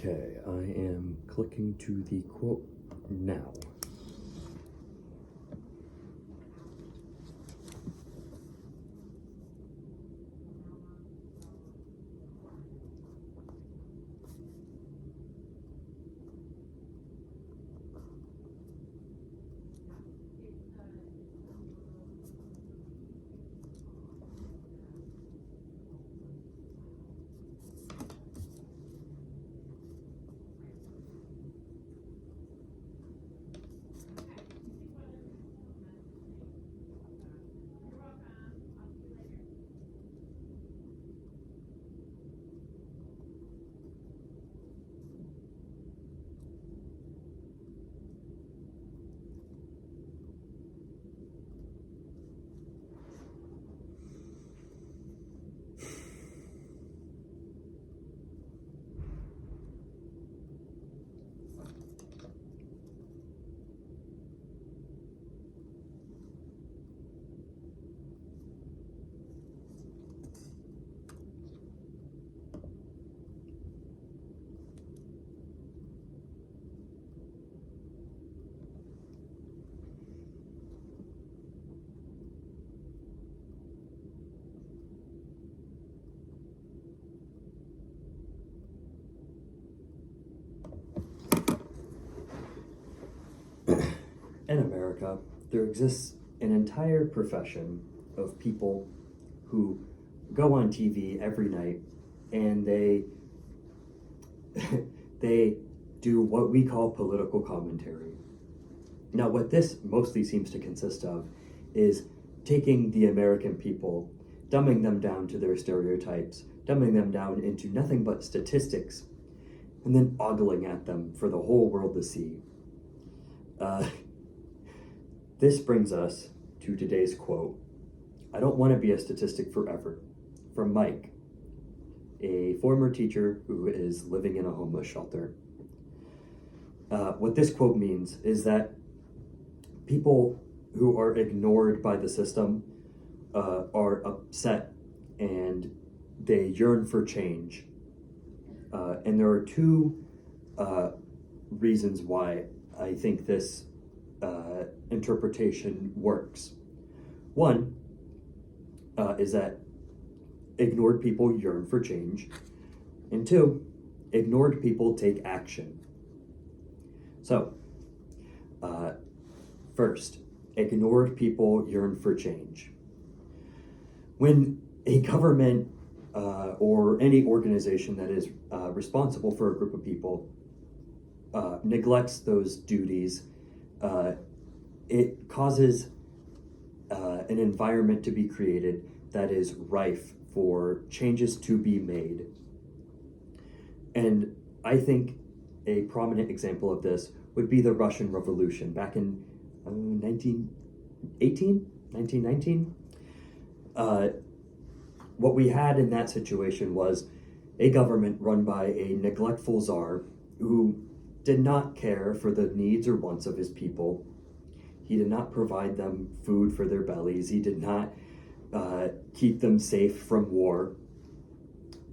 Okay, I am clicking to the quote now. In America, there exists an entire profession of people who go on TV every night and they they do what we call political commentary. Now, what this mostly seems to consist of is taking the American people, dumbing them down to their stereotypes, dumbing them down into nothing but statistics, and then ogling at them for the whole world to see. This brings us to today's quote. I don't want to be a statistic forever, from Mike, a former teacher who is living in a homeless shelter. What this quote means is that people who are ignored by the system are upset and they yearn for change. And there are two reasons why I think this interpretation works. One is that ignored people yearn for change, and two, ignored people take action. So, first, ignored people yearn for change. When a government or any organization that is responsible for a group of people neglects those duties, it causes an environment to be created that is rife for changes to be made. And I think a prominent example of this would be the Russian Revolution back in 1919. What we had in that situation was a government run by a neglectful czar who did not care for the needs or wants of his people. He did not provide them food for their bellies. He did not keep them safe from war.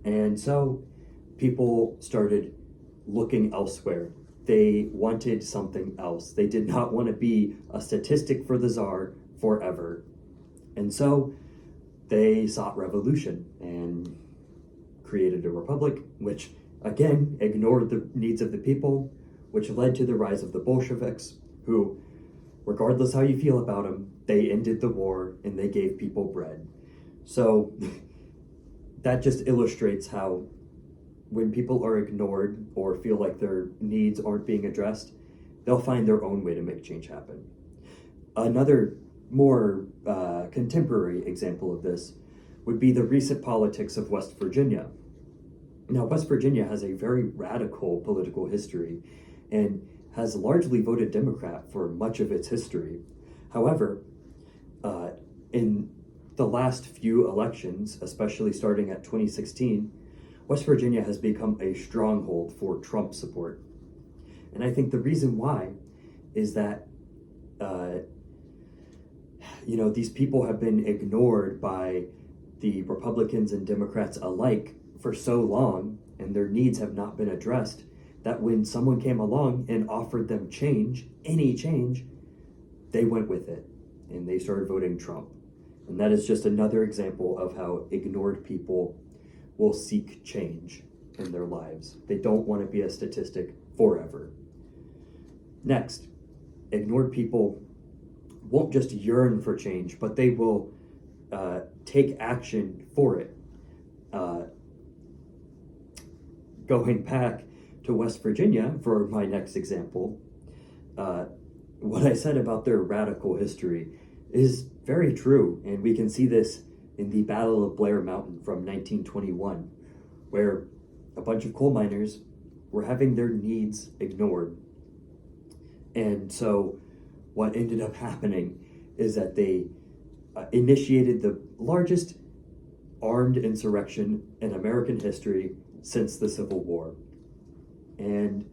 And so people started looking elsewhere. They wanted something else. They did not want to be a statistic for the czar forever. And so they sought revolution and created a republic, which again ignored the needs of the people, which led to the rise of the Bolsheviks, who, regardless how you feel about them, they ended the war and they gave people bread. So that just illustrates how when people are ignored or feel like their needs aren't being addressed, they'll find their own way to make change happen. Another more contemporary example of this would be the recent politics of West Virginia. Now, West Virginia has a very radical political history and has largely voted Democrat for much of its history. However, in the last few elections, especially starting at 2016, West Virginia has become a stronghold for Trump support. And I think the reason why is that these people have been ignored by the Republicans and Democrats alike for so long, and their needs have not been addressed, that when someone came along and offered them change, any change, they went with it and they started voting Trump. And that is just another example of how ignored people will seek change in their lives. They don't want to be a statistic forever. Next, ignored people won't just yearn for change, but they will take action for it. Going back to West Virginia for my next example, what I said about their radical history is very true, and we can see this in the Battle of Blair Mountain from 1921, where a bunch of coal miners were having their needs ignored. And so what ended up happening is that they initiated the largest armed insurrection in American history since the Civil War. And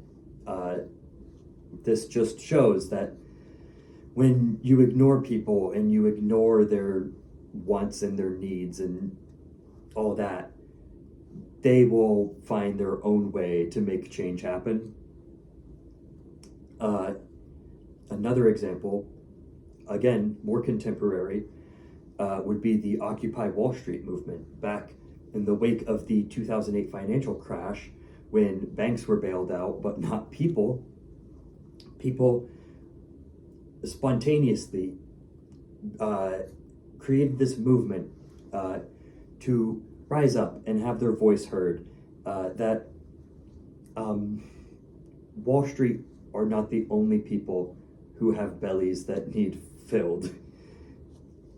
this just shows that when you ignore people and you ignore their wants and their needs and all that, they will find their own way to make change happen. Another example, again, more contemporary, would be the Occupy Wall Street movement back in the wake of the 2008 financial crash, when banks were bailed out, but not people. People spontaneously created this movement to rise up and have their voice heard, that Wall Street are not the only people who have bellies that need filled.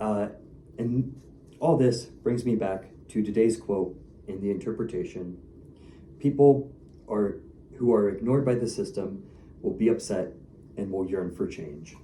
And all this brings me back to today's quote in the interpretation. People who are ignored by the system will be upset and will yearn for change.